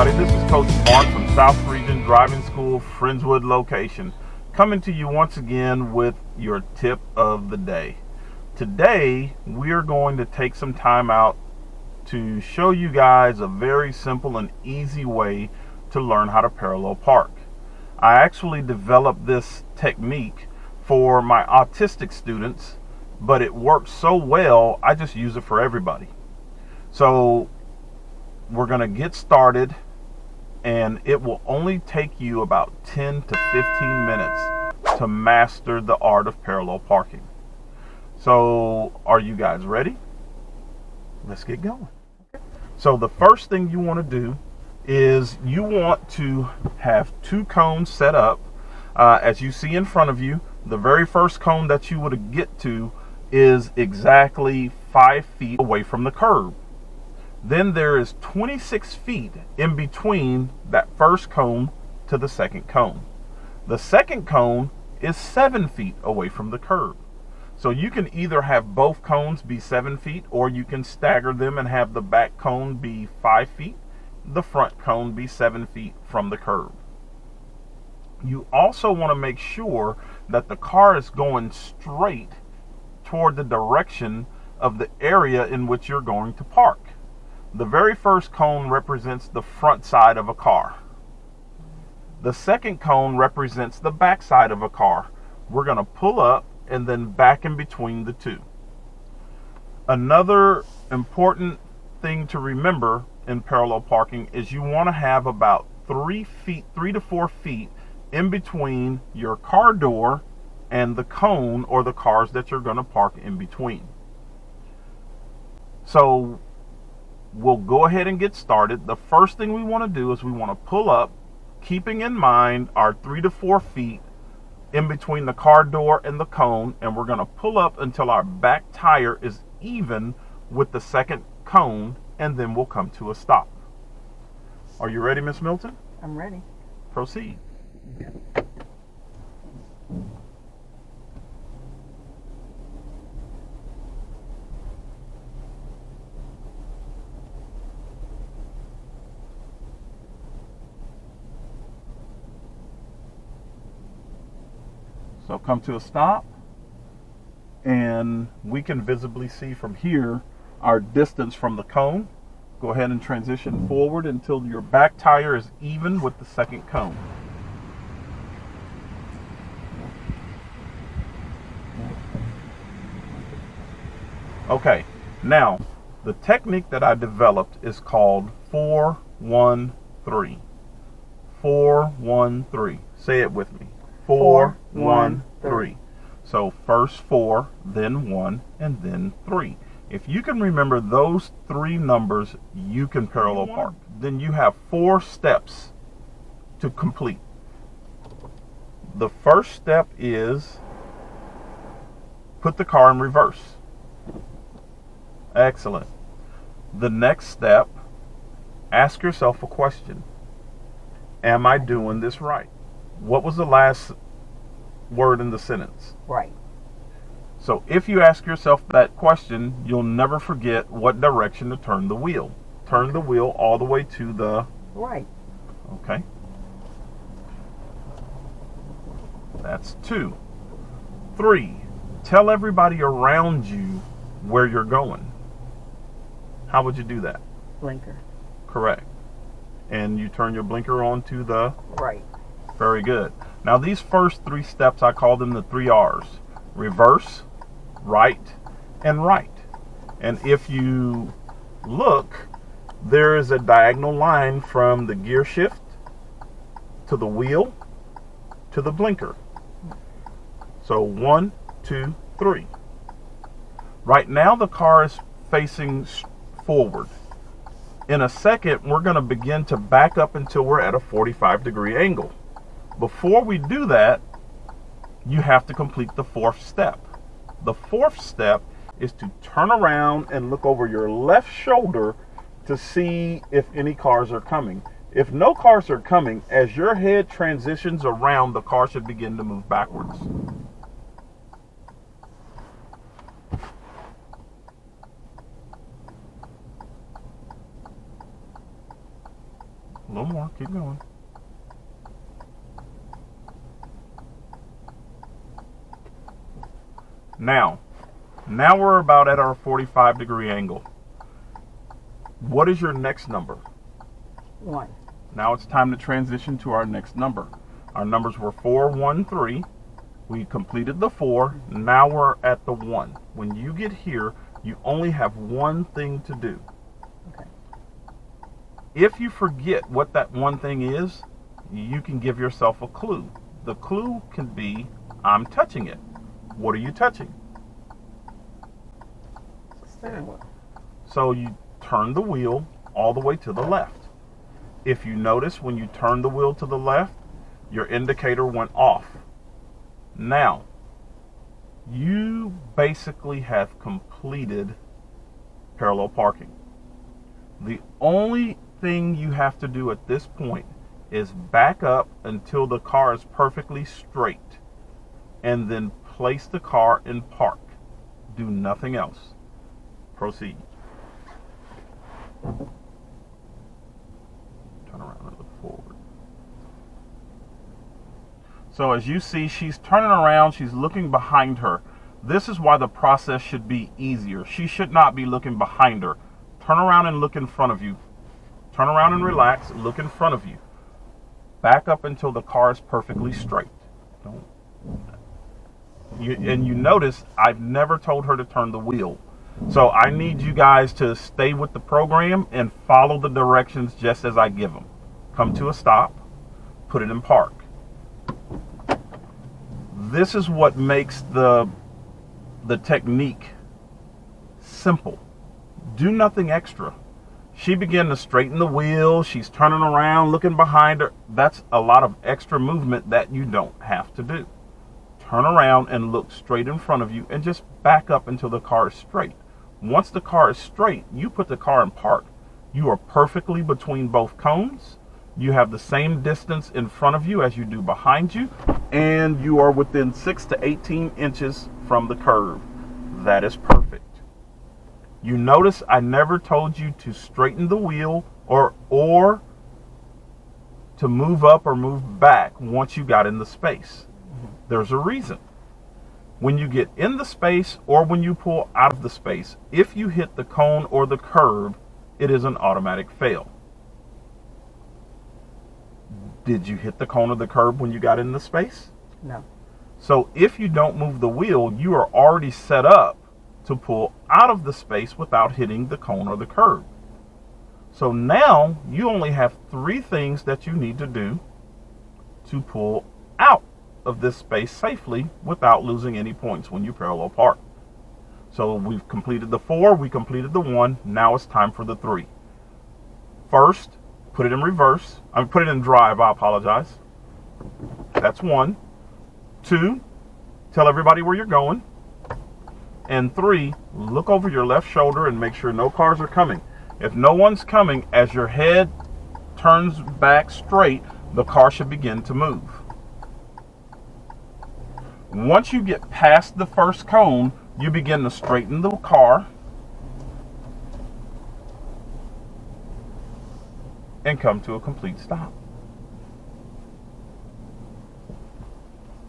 everybody. This is Coach Mark from South Region Driving School, Friendswood location, coming to you once again with your tip of the day. Today, we are going to take some time out to show you guys a very simple and easy way to learn how to parallel park. I actually developed this technique for my autistic students, but it works so well, I just use it for everybody. So we're going to get started, and it will only take you about 10 to 15 minutes to master the art of parallel parking. So are you guys ready? Let's get going. So the first thing you want to do is you want to have two cones set up. As you see in front of you, the very first cone that you would get to is exactly 5 feet away from the curb. Then there is 26 feet in between that first cone to the second cone. The second cone is 7 feet away from the curb. So you can either have both cones be 7 feet, or you can stagger them and have the back cone be 5 feet, the front cone be 7 feet from the curb. You also want to make sure that the car is going straight toward the direction of the area in which you're going to park. The very first cone represents the front side of a car. The second cone represents the back side of a car. We're going to pull up and then back in between the two. Another important thing to remember in parallel parking is you want to have about 3 to 4 feet in between your car door and the cone or the cars that you're going to park in between. So we'll go ahead and get started. The first thing we want to do is we want to pull up, keeping in mind our 3 to 4 feet in between the car door and the cone, and we're going to pull up until our back tire is even with the second cone, and then we'll come to a stop. Are you ready, Miss Milton? I'm ready. Proceed. So come to a stop, and we can visibly see from here our distance from the cone. Go ahead and transition forward until your back tire is even with the second cone. Okay, now the technique that I developed is called 4-1-3. 4-1-3. Say it with me. 4-1-3. So first 4, then 1, and then 3. If you can remember those 3 numbers, you can parallel park. Then you have 4 steps to complete. The first step is put the car in reverse. Excellent. The next step, ask yourself a question. Am I doing this right? What was the last word in the sentence? Right. So if you ask yourself that question, you'll never forget what direction to turn the wheel. Turn the wheel all the way to the right. Okay. That's 2. 3. Tell everybody around you where you're going. How would you do that? Blinker. Correct. And you turn your blinker on to the right. Very good. Now these first 3 steps, I call them the 3 R's. Reverse, right, and right. And if you look, there is a diagonal line from the gear shift to the wheel to the blinker. So 1, 2, 3. Right now the car is facing forward. In a second, we're going to begin to back up until we're at a 45-degree angle. Before we do that, you have to complete the 4th step. The 4th step is to turn around and look over your left shoulder to see if any cars are coming. If no cars are coming, as your head transitions around, the car should begin to move backwards. A little more. Keep going. Now we're about at our 45-degree angle. What is your next number? 1. Now it's time to transition to our next number. Our numbers were 4, 1, 3. We completed the 4. Now we're at the 1. When you get here, you only have one thing to do. Okay. If you forget what that one thing is, you can give yourself a clue. The clue can be, I'm touching it. What are you touching? Steering wheel. So you turn the wheel all the way to the left. If you notice, when you turn the wheel to the left, your indicator went off. Now, you basically have completed parallel parking. The only thing you have to do at this point is back up until the car is perfectly straight, and then place the car in park. Do nothing else. Proceed. Turn around and look forward. So as you see, she's turning around, she's looking behind her. This is why the process should be easier. She should not be looking behind her. Turn around and look in front of you. Turn around and relax, look in front of you. Back up until the car is perfectly straight. And you notice I've never told her to turn the wheel. So I need you guys to stay with the program and follow the directions just as I give them. Come to a stop, put it in park. This is what makes the technique simple. Do nothing extra. She began to straighten the wheel. She's turning around, looking behind her. That's a lot of extra movement that you don't have to do. Turn around and look straight in front of you and just back up until the car is straight. Once the car is straight, you put the car in park. You are perfectly between both cones. You have the same distance in front of you as you do behind you, and you are within 6 to 18 inches from the curb. That is perfect. You notice I never told you to straighten the wheel or to move up or move back once you got in the space. There's a reason. When you get in the space or when you pull out of the space, if you hit the cone or the curb, it is an automatic fail. Did you hit the cone or the curb when you got in the space? No. So if you don't move the wheel, you are already set up to pull out of the space without hitting the cone or the curb. So now you only have 3 things that you need to do to pull out of this space safely without losing any points when you parallel park. So we've completed the 4, we completed the 1, now it's time for the 3. First, put it in reverse. Put it in drive, I apologize. That's 1. 2, tell everybody where you're going. And 3, look over your left shoulder and make sure no cars are coming. If no one's coming, as your head turns back straight, the car should begin to move. Once you get past the first cone, you begin to straighten the car and come to a complete stop.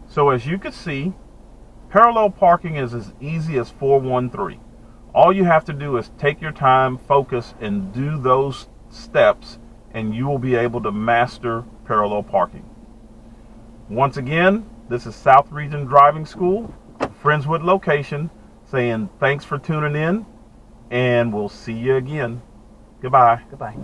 So as you can see, parallel parking is as easy as 413. All you have to do is take your time, focus, and do those steps, and you will be able to master parallel parking. Once again, this is South Region Driving School, Friendswood location, saying thanks for tuning in, and we'll see you again. Goodbye. Goodbye.